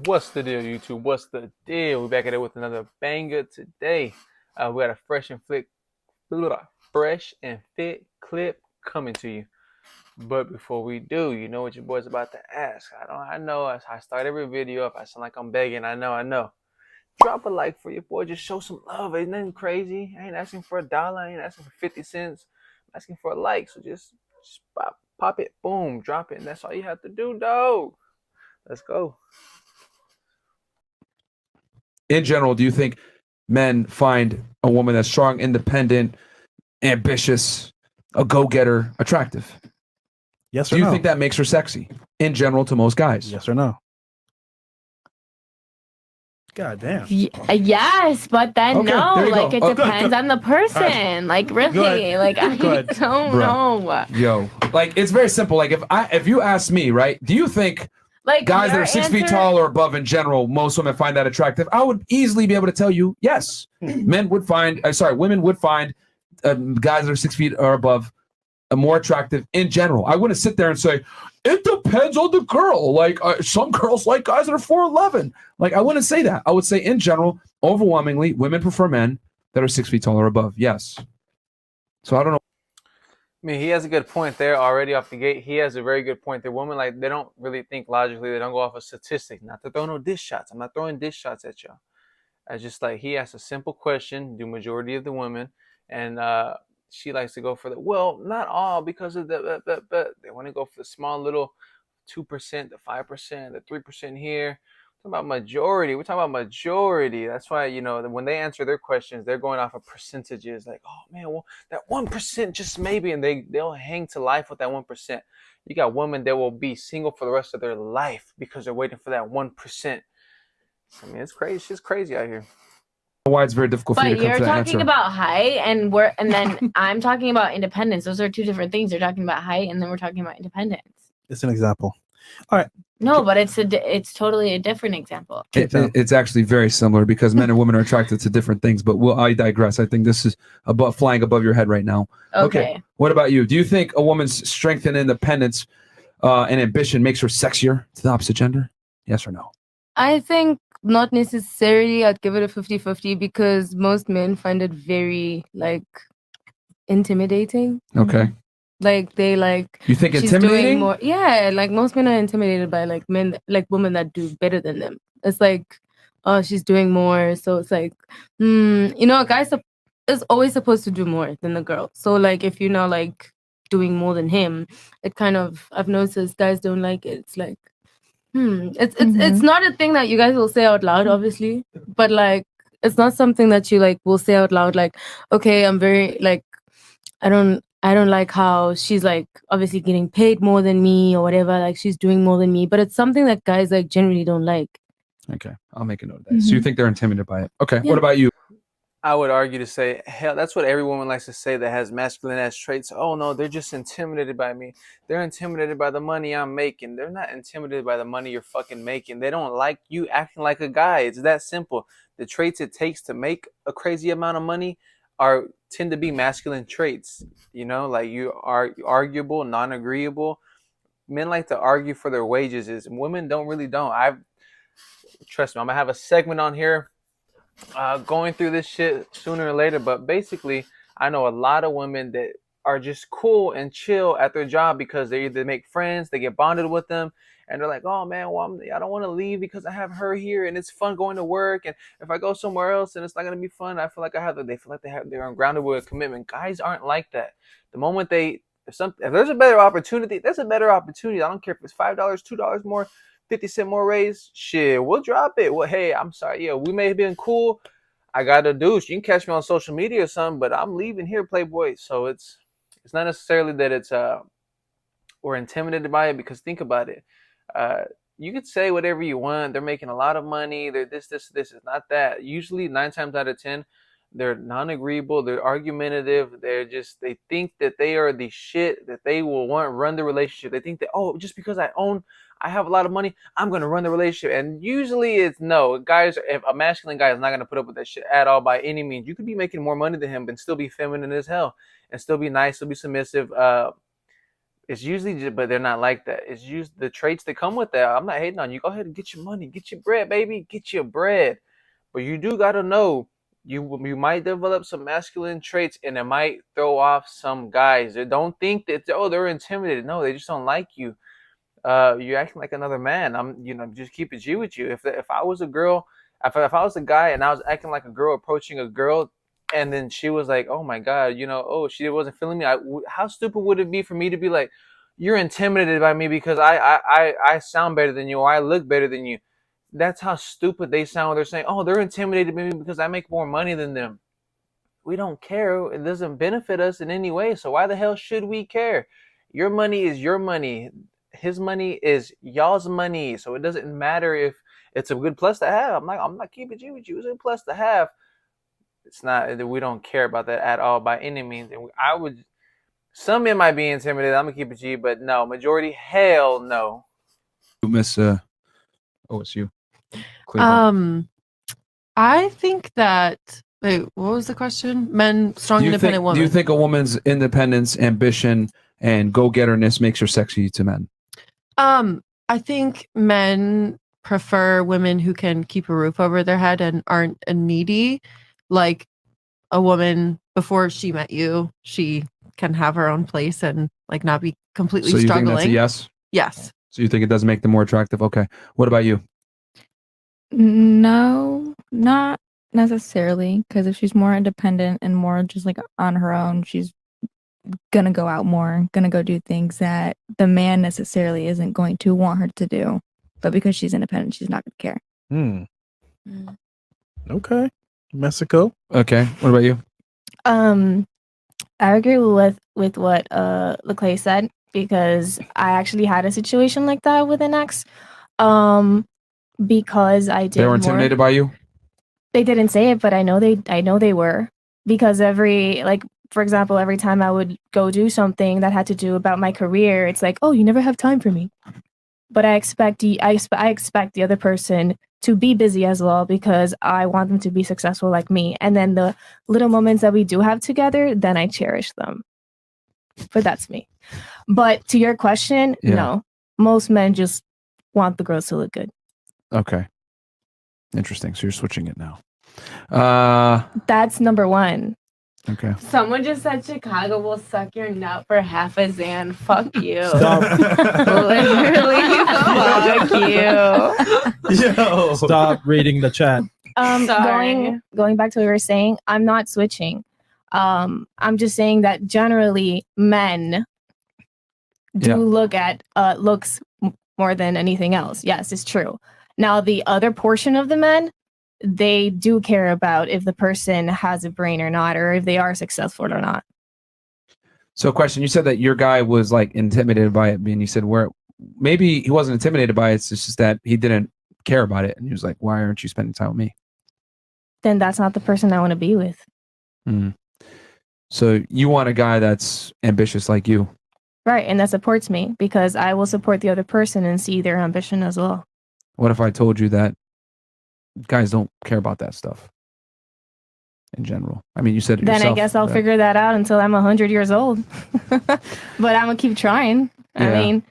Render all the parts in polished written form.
What's the deal, YouTube? What's the deal? We're back at it with another banger today. We got a fresh and fit clip coming to you. But before we do, you know what your boy's about to ask. I know. As I start every video, if I sound like I'm begging, I know. Drop a like for your boy. Just show some love. Ain't nothing crazy. I ain't asking for $1. I ain't asking for 50 cents. I'm asking for a like. So just pop it, boom, drop it, and that's all you have to do, dog. Let's go. In general, do you think men find a woman that's strong, independent, ambitious, a go-getter attractive? Yes or no? Do you no? think that makes her sexy in general to most guys? Yes or no? God damn. Yes, but then Okay, no. there you Like go. it Oh, depends on the person. Like really, like I don't know. Yo, like it's very simple. Like if you ask me, right? Do you think like guys that are 6 feet tall or above in general, most women find that attractive? I would easily be able to tell you yes. Women would find guys that are 6 feet or above more attractive in general. I wouldn't sit there and say it depends on the girl. Like some girls like guys that are 4'11". Like I wouldn't say that. I would say in general, overwhelmingly, women prefer men that are 6 feet tall or above. Yes. So I don't know. I mean, he has a good point there already off the gate. He has a very good point there. Women, like, they don't really think logically. They don't go off of statistics. Not to throw no dish shots. I'm not throwing dish shots at y'all. I just like he asks a simple question. Do majority of the women, and she likes to go for the not all because of the but they want to go for the small little 2%, the 5%, the 3% here. We're talking about majority. We're talking about majority. That's why, you know, when they answer their questions, they're going off of percentages. Like, oh man, well, that 1% just maybe, and they'll hang to life with that 1%. You got women that will be single for the rest of their life because they're waiting for that 1%. I mean, it's crazy. Shit's crazy out here. Why it's very difficult for you to come to that answer. But you're talking about height, and then I'm talking about independence. Those are two different things. You're talking about height, and then we're talking about independence. It's an example. All right. No, but it's totally a different example. It's actually very similar because men and women are attracted to different things. But I digress. I think this is flying above your head right now. Okay. What about you? Do you think a woman's strength and independence and ambition makes her sexier to the opposite gender? Yes or no? I think not necessarily. I'd give it a 50-50 because most men find it very intimidating. Okay. Like they You think she's intimidating? doing more. Yeah, like most men are intimidated by women that do better than them. It's like, oh, she's doing more, so it's like, a guy is always supposed to do more than the girl. So like if you're not like doing more than him, it kind of I've noticed guys don't like it. It's like, it's not a thing that you guys will say out loud, obviously, but like it's not something that you like will say out loud. Like, okay, I'm very like, I don't like how she's like obviously getting paid more than me or whatever. Like she's doing more than me, but it's something that guys like generally don't like. Okay, I'll make a note of that. So you think they're intimidated by it? Okay. Yeah. What about you? I would argue to say, hell, that's what every woman likes to say that has masculine ass traits. Oh no, they're just intimidated by me. They're intimidated by the money I'm making. They're not intimidated by the money you're fucking making. They don't like you acting like a guy. It's that simple. The traits it takes to make a crazy amount of money tend to be masculine traits. You know, like you are arguable, non-agreeable. Men like to argue for their wages. Women don't. Trust me, I'm gonna have a segment on here going through this shit sooner or later, but basically I know a lot of women that are just cool and chill at their job because they either make friends, they get bonded with them, and they're like, oh man, well I don't want to leave because I have her here and it's fun going to work, and if I go somewhere else and it's not gonna be fun, I feel like they're grounded with a commitment. Guys aren't like that. The moment if there's a better opportunity, there's a better opportunity. I don't care if it's $5, $2 more, 50 cent more raise, shit, we'll drop it. Well, hey, I'm sorry, yeah, we may have been cool. I got a douche. You can catch me on social media or something, but I'm leaving here, Playboy. So it's not necessarily that it's we're intimidated by it, because think about it. You could say whatever you want. They're making a lot of money. They're this. It's not that. Usually 9 times out of 10, they're non-agreeable. They're argumentative. They think that they are the shit, that they will run the relationship. They think that, oh, just because I have a lot of money, I'm going to run the relationship. And usually it's no. If a masculine guy is not going to put up with that shit at all by any means. You could be making more money than him and still be feminine as hell and still be nice, still be submissive. It's usually just, but they're not like that. It's usually the traits that come with that. I'm not hating on you. Go ahead and get your money, get your bread, baby, get your bread. But you do gotta know you might develop some masculine traits, and it might throw off some guys. They don't think that they're intimidated. No, they just don't like you. You're acting like another man. Just keep it G with you. If I was a girl, if I was a guy and I was acting like a girl approaching a girl, and then she was like, oh my god, she wasn't feeling me. How stupid would it be for me to be like, you're intimidated by me because I sound better than you, or I look better than you. That's how stupid they sound when they're saying, oh, they're intimidated by me because I make more money than them. We don't care. It doesn't benefit us in any way. So why the hell should we care? Your money is your money. His money is y'all's money. So it doesn't matter if it's a good plus to have. I'm not keeping you with you. It's a plus to have. It's not. We don't care about that at all by any means. And some men might be intimidated. I'm gonna keep it G, but no, majority, hell no. Miss it's you. Cleveland. I think that. Wait, what was the question? Men, strong, independent women. Do you think a woman's independence, ambition, and go-getterness makes her sexy to men? I think men prefer women who can keep a roof over their head and aren't needy. Like a woman before she met you, she can have her own place and like not be completely So you struggling. think that's a yes? Yes. So you think it does make them more attractive? Okay. What about you? No, not necessarily. Because if she's more independent and more just like on her own, she's gonna go out more, gonna go do things that the man necessarily isn't going to want her to do. But because she's independent, she's not gonna care. Okay. Mexico. Okay. What about you? I agree with what Leclaire said, because I actually had a situation like that with an ex. Because I did. They were intimidated by you? They didn't say it, but I know they were, because for example, every time I would go do something that had to do about my career, it's like, oh, you never have time for me. But I expect the other person to be busy as well, because I want them to be successful like me. And then the little moments that we do have together, then I cherish them. But that's me. But to your question, no. Most men just want the girls to look good. Okay. Interesting. So you're switching it now. That's number one. Okay. Someone just said Chicago will suck your nut for half a Zan. Fuck you. Stop. Literally, fuck you. Yo. Stop reading the chat. Sorry. Going back to what we were saying, I'm not switching. I'm just saying that generally men do look at looks more than anything else. Yes, it's true. Now, the other portion of the men, they do care about if the person has a brain or not, or if they are successful or not. So, question: you said that your guy was like intimidated by it, and you said maybe he wasn't intimidated by it. It's just that he didn't care about it, and he was like, "Why aren't you spending time with me?" Then that's not the person I want to be with. So you want a guy that's ambitious like you, right? And that supports me, because I will support the other person and see their ambition as well. What if I told you that guys don't care about that stuff in general? I mean, you said it then yourself. I guess I'll figure that out until I'm 100 years old. But I'm gonna keep trying. Yeah. I mean,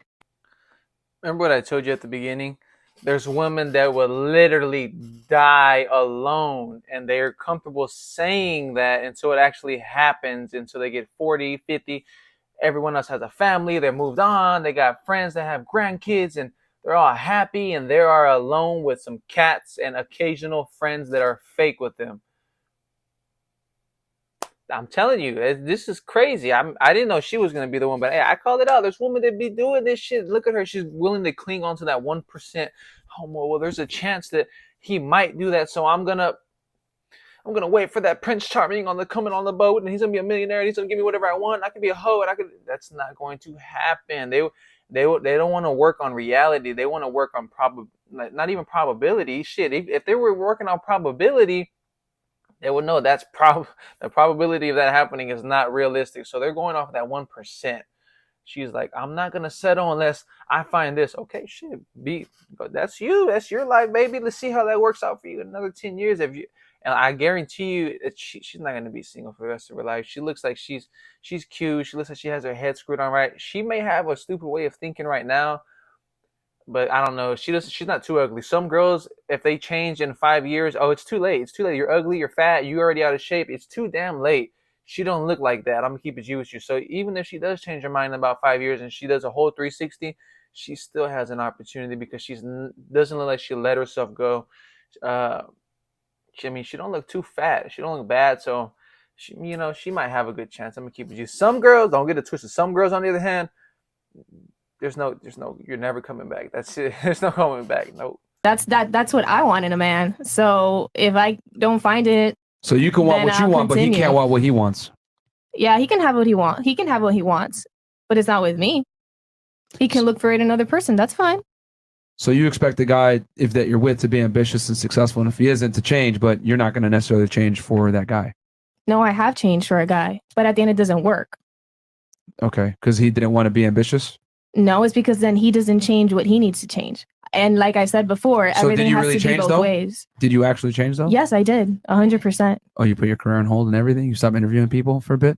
remember what I told you at the beginning? There's women that will literally die alone, and they're comfortable saying that until it actually happens, until they get 40, 50. Everyone else has a family, they're moved on, they got friends that have grandkids, and they're all happy, and they are alone with some cats and occasional friends that are fake with them. I'm telling you, this is crazy. I didn't know she was going to be the one, but hey, I called it out. There's women that be doing this shit. Look at her. She's willing to cling on to that 1% homo. Well, there's a chance that he might do that, so I'm gonna wait for that Prince Charming coming on the boat, and he's gonna be a millionaire, and he's gonna give me whatever I want. I could be a hoe, and that's not going to happen. They don't want to work on reality. They want to work on not even probability. Shit, if they were working on probability, they would know the probability of that happening is not realistic. So they're going off that 1%. She's like, I'm not gonna settle unless I find this. Okay, shit, but that's you. That's your life, baby. Let's see how that works out for you in another 10 years. And I guarantee you that she's not gonna be single for the rest of her life. She looks like she's cute. She looks like she has her head screwed on right. She may have a stupid way of thinking right now, but I don't know. She's not too ugly. Some girls, if they change in 5 years, oh, it's too late. It's too late. You're ugly. You're fat. You already out of shape. It's too damn late. She don't look like that. I'm gonna keep it G with you. So even if she does change her mind in about 5 years and she does a whole 360, she still has an opportunity because doesn't look like she let herself go. She don't look too fat. She don't look bad. So she might have a good chance. I'm gonna keep it G. Some girls, don't get it twisted. Some girls, on the other hand, there's no, you're never coming back. That's it. There's no coming back. Nope. That's what I want in a man. So if I don't find it, So you can want then what you I'll want, but he continue. can't want what he wants. Yeah, he can have what he wants. He can have what he wants, but it's not with me. He can look for it in another person. That's fine. So you expect the guy, if that you're with, to be ambitious and successful, and if he isn't, to change, but you're not going to necessarily change for that guy. No, I have changed for a guy, but at the end it doesn't work. Okay, because he didn't want to be ambitious. No, it's because then he doesn't change what he needs to change. And like I said before, So everything did you has really to be change both though? ways. Did you actually change though? Yes, I did. 100%. Oh, you put your career on hold and everything? You stopped interviewing people for a bit?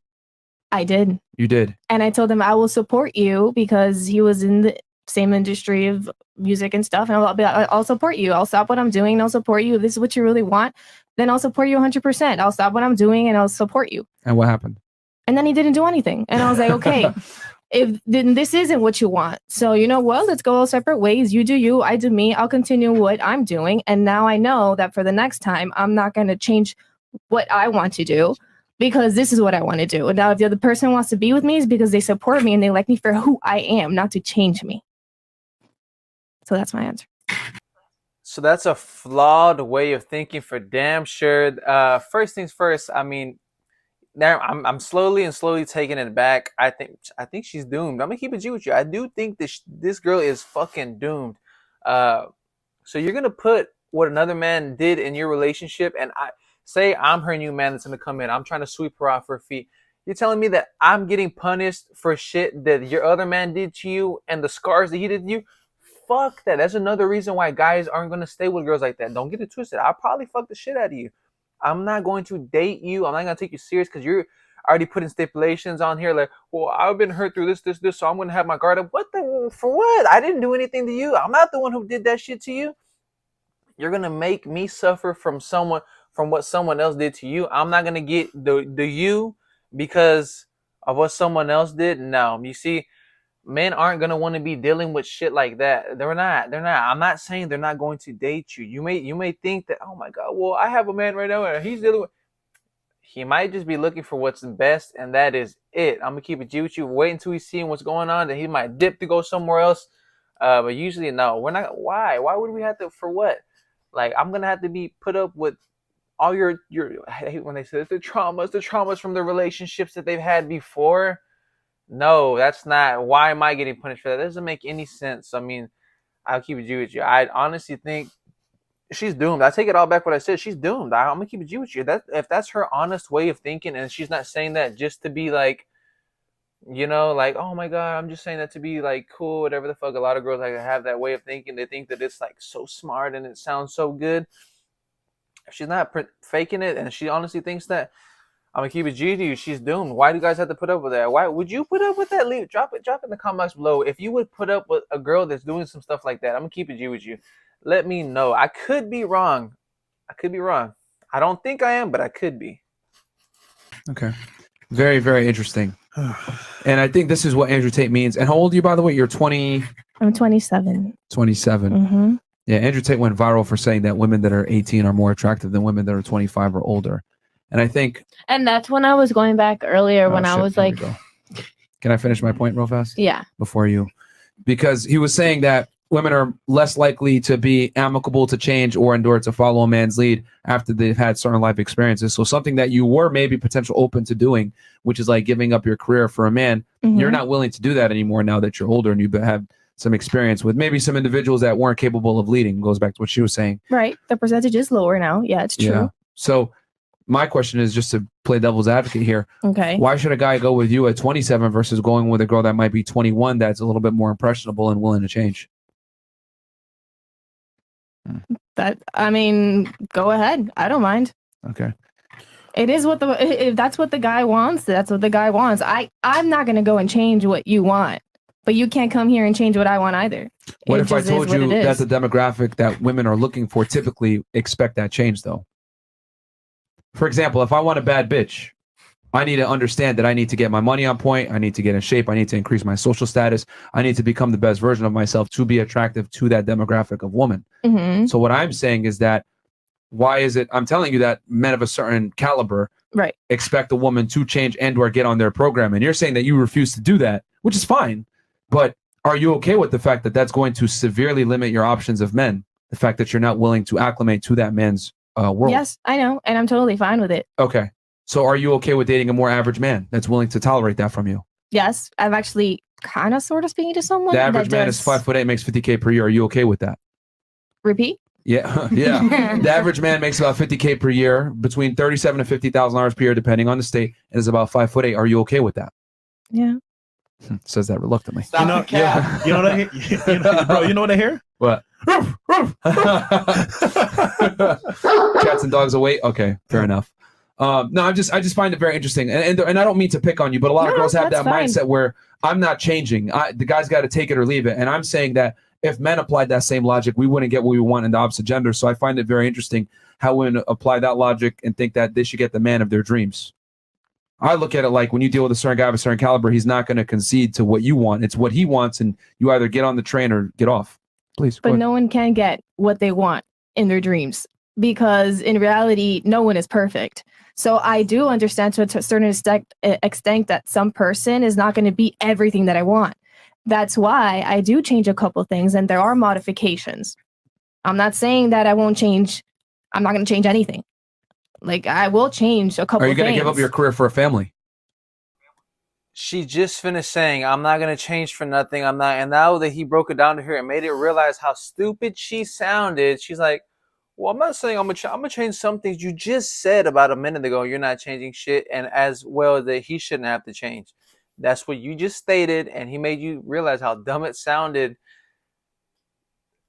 I did. You did. And I told him I will support you because he was in the same industry of music and stuff. And I'll support you. I'll stop what I'm doing and I'll support you. If this is what you really want, then I'll support you 100%. I'll stop what I'm doing and I'll support you. And what happened? And then he didn't do anything. And I was like, okay, if then this isn't what you want. So you know what? Let's go all separate ways. You do you, I do me. I'll continue what I'm doing. And now I know that for the next time, I'm not going to change what I want to do because this is what I want to do. And now if the other person wants to be with me, is because they support me and they like me for who I am, not to change me. So that's my answer. So that's a flawed way of thinking for damn sure. First things first, I mean, now I'm slowly taking it back. I think she's doomed. I'm gonna keep it G with you. I do think this girl is fucking doomed. So you're gonna put what another man did in your relationship, and I'm her new man that's gonna come in. I'm trying to sweep her off her feet. You're telling me that I'm getting punished for shit that your other man did to you and the scars that he did to you? Fuck that. That's another reason why guys aren't gonna stay with girls like that. Don't get it twisted. I'll probably fuck the shit out of you. I'm not going to date you. I'm not going to take you serious because you're already putting stipulations on here like, well, I've been hurt through this, so I'm going to have my guard up. For what? I didn't do anything to you. I'm not the one who did that shit to you. You're going to make me suffer from what someone else did to you. I'm not going to get the you because of what someone else did. No, you see, men aren't going to want to be dealing with shit like that. They're not. I'm not saying they're not going to date you. You may think that, oh my God, well, I have a man right now and he's dealing with. He might just be looking for what's best, and that is it. I'm going to keep it G with you. Wait until he's seeing what's going on. Then he might dip to go somewhere else. But usually, no, we're not. Why? Why would we have to, for what? Like, I'm going to have to be put up with all your, I hate when they say the traumas from the relationships that they've had before. No, that's not. Why am I getting punished for that? That doesn't make any sense. I mean, I'll keep it G with you. I honestly think she's doomed. I take it all back what I said. She's doomed. I'm gonna keep it G with you. If that's her honest way of thinking, and she's not saying that just to be like, like, oh my God, I'm just saying that to be like cool, whatever the fuck. A lot of girls like have that way of thinking. They think that it's like so smart and it sounds so good. If she's not faking it, and she honestly thinks that, I'm gonna keep it G to you. She's doomed. Why do you guys have to put up with that? Why would you put up with that? Drop it in the comments below. If you would put up with a girl that's doing some stuff like that, I'm gonna keep it G with you. Let me know. I could be wrong. I don't think I am, but I could be. Okay. Very, very interesting. And I think this is what Andrew Tate means. And how old are you, by the way? You're 20. I'm 27. 27. Mm-hmm. Yeah, Andrew Tate went viral for saying that women that are 18 are more attractive than women that are 25 or older. And I think, And that's when I was going back earlier when I was here we like, go. Can I finish my point real fast? yeah. Before you, because he was saying that women are less likely to be amicable to change or endure to follow a man's lead after they've had certain life experiences. So something that you were maybe potential open to doing, which is like giving up your career for a man, you're not willing to do that anymore now that you're older and you have some experience with maybe some individuals that weren't capable of leading. Goes back to what she was saying. Right. The percentage is lower now. Yeah, it's true. Yeah. So my question is, just to play devil's advocate here. Okay. Why should a guy go with you at 27 versus going with a girl that might be 21 that's a little bit more impressionable and willing to change? Go ahead. I don't mind. Okay. It is what if that's what the guy wants, that's what the guy wants. I'm not gonna go and change what you want, but you can't come here and change what I want either. What It if I just is told what you it that is. the demographic that women are looking for typically expect that change, though? For example, if I want a bad bitch, I need to understand that I need to get my money on point. I need to get in shape. I need to increase my social status. I need to become the best version of myself to be attractive to that demographic of woman. Mm-hmm. So what I'm saying is that why is it I'm telling you that men of a certain caliber Right. expect a woman to change and or get on their program, and you're saying that you refuse to do that, which is fine, but are you okay with the fact that that's going to severely limit your options of men, the fact that you're not willing to acclimate to that man's world? Yes, I know, and I'm totally fine with it. Okay, so are you okay with dating a more average man that's willing to tolerate that from you? Yes, I'm actually kind of sort of speaking to someone The average that man does... is 5'8", makes $50K per year. Are you okay with that? Repeat? Yeah, yeah. The average man makes about $50K per year, between $37,000 to $50,000 per year, depending on the state, and is about 5'8". Are you okay with that? Yeah. Says that reluctantly. You know, yeah, you know what I hear? Bro, you know what I hear? What? Cats and dogs away. Okay, fair enough. No, I just find it very interesting, and I don't mean to pick on you, but a lot of girls have that mindset where I'm not changing. The guy's got to take it or leave it, and I'm saying that if men applied that same logic, we wouldn't get what we want in the opposite gender. So I find it very interesting how women apply that logic and think that they should get the man of their dreams. I look at it like when you deal with a certain guy of a certain caliber, he's not going to concede to what you want. It's what he wants, and you either get on the train or get off. Please. But no one can get what they want in their dreams, because in reality, no one is perfect. So I do understand to a certain extent that some person is not going to be everything that I want. That's why I do change a couple things, and there are modifications. I'm not saying that I won't change. I'm not going to change anything. Like, I will change a couple Are you things. going to give up your career for a family? She just finished saying, I'm not going to change for nothing. I'm not. And now that he broke it down to her and made it realize how stupid she sounded, she's like, well, I'm not saying I'm going to change some things you just said about a minute ago. You're not changing shit. And as well that he shouldn't have to change. That's what you just stated. And he made you realize how dumb it sounded.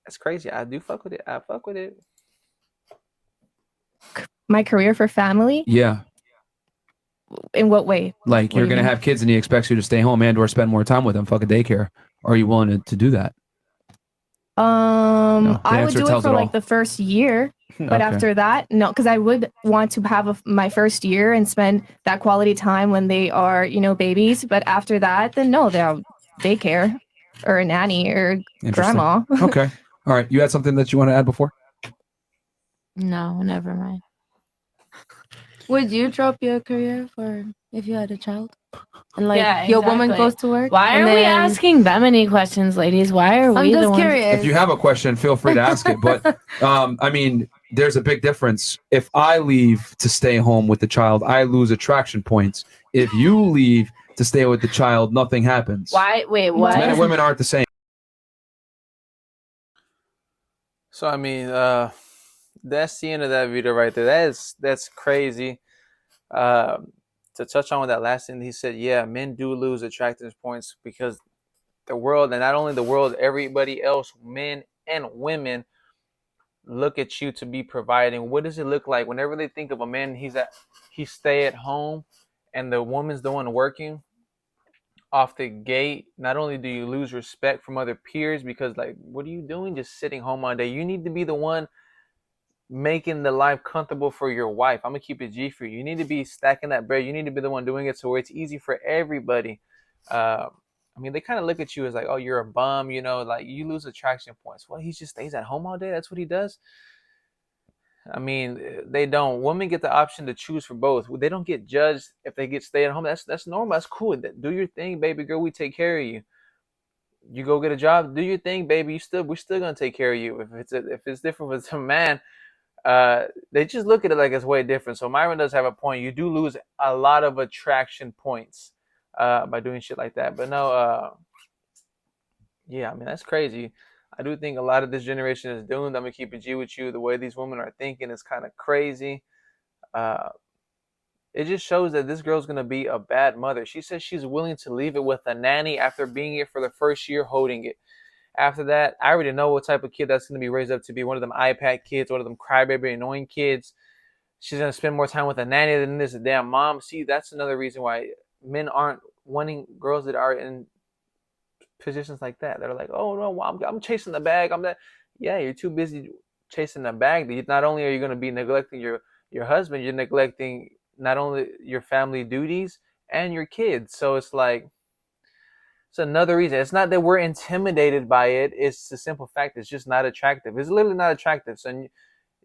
That's crazy. I do fuck with it. I fuck with it. My career for family? Yeah. In what way? Like, you're going to have kids and he expects you to stay home and or spend more time with them, fucking daycare. Are you willing to do that? No, I would do it for like the first year, but after that, no, because I would want to have my first year and spend that quality time when they are, babies. But after that, then no, they're daycare or a nanny or grandma. Okay. All right. You had something that you want to add before? No, never mind. Would you drop your career for if you had a child? And like Yeah, your woman exactly. goes to work? Why are we asking them any questions, ladies? Why are we I'm just the ones? curious. If you have a question, feel free to ask it. But I mean, there's a big difference. If I leave to stay home with the child, I lose attraction points. If you leave to stay with the child, nothing happens. Why? Wait, what? Men and women aren't the same. So I mean, that's the end of that video right there. That's crazy. To touch on with that last thing, he said, yeah, men do lose attractiveness points because the world, and not only the world, everybody else, men and women, look at you to be providing. What does it look like whenever they think of a man? He stay at home, and the woman's the one working. Off the gate, not only do you lose respect from other peers because, like, what are you doing just sitting home all day? You need to be the one making the life comfortable for your wife. I'm gonna keep it G for you. You need to be stacking that bread. You need to be the one doing it so where it's easy for everybody. I mean, they kind of look at you as like, oh, you're a bum, like you lose attraction points. Well, he just stays at home all day. That's what he does. I mean, they don't. Women get the option to choose for both. They don't get judged if they get stay at home. That's normal. That's cool. Do your thing, baby girl. We take care of you. You go get a job. Do your thing, baby. We're still gonna take care of you. If it's different with a man. They just look at it like it's way different. So Myron does have a point. You do lose a lot of attraction points by doing shit like that. But no, yeah, I mean, that's crazy. I do think a lot of this generation is doomed. I'm gonna keep it G with you. The way these women are thinking is kind of crazy. It just shows that this girl's gonna be a bad mother. She says she's willing to leave it with a nanny after being here for the first year holding it. After that, I already know what type of kid that's going to be raised up to be. One of them iPad kids, one of them crybaby, annoying kids. she's gonna spend more time with a nanny than this damn mom. See, that's another reason why men aren't wanting girls that are in positions like that. They're like, oh no, I'm chasing the bag. I'm that. Yeah, you're too busy chasing the bag. Not only are you gonna be neglecting your husband, you're neglecting not only your family duties and your kids. So it's like, it's another reason. It's not that we're intimidated by it. It's the simple fact it's just not attractive. It's literally not attractive. So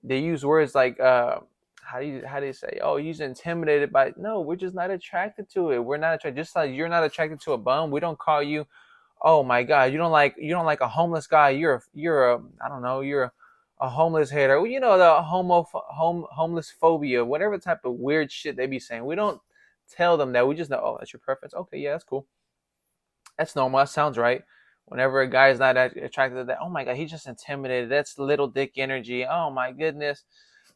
they use words like how do you say, oh, he's intimidated by it. No, we're just not attracted to it. We're not attracted. Just like you're not attracted to a bum, we don't call you, oh my god, you don't like a homeless guy. You're a I don't know, you're a homeless hater. Well, you know, the homeless phobia, whatever type of weird shit they be saying. We don't tell them that. We just know, oh, that's your preference. Okay, yeah, that's cool. That's normal. That sounds right. Whenever a guy is not attracted to that, oh my god, he's just intimidated. That's little dick energy. Oh my goodness.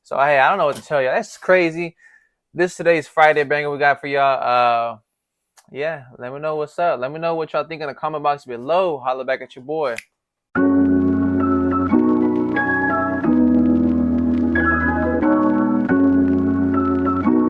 So hey, I don't know what to tell you. That's crazy. Today's Friday banger we got for y'all. Yeah, let me know what's up. Let me know what y'all think in the comment box below. Holla back at your boy.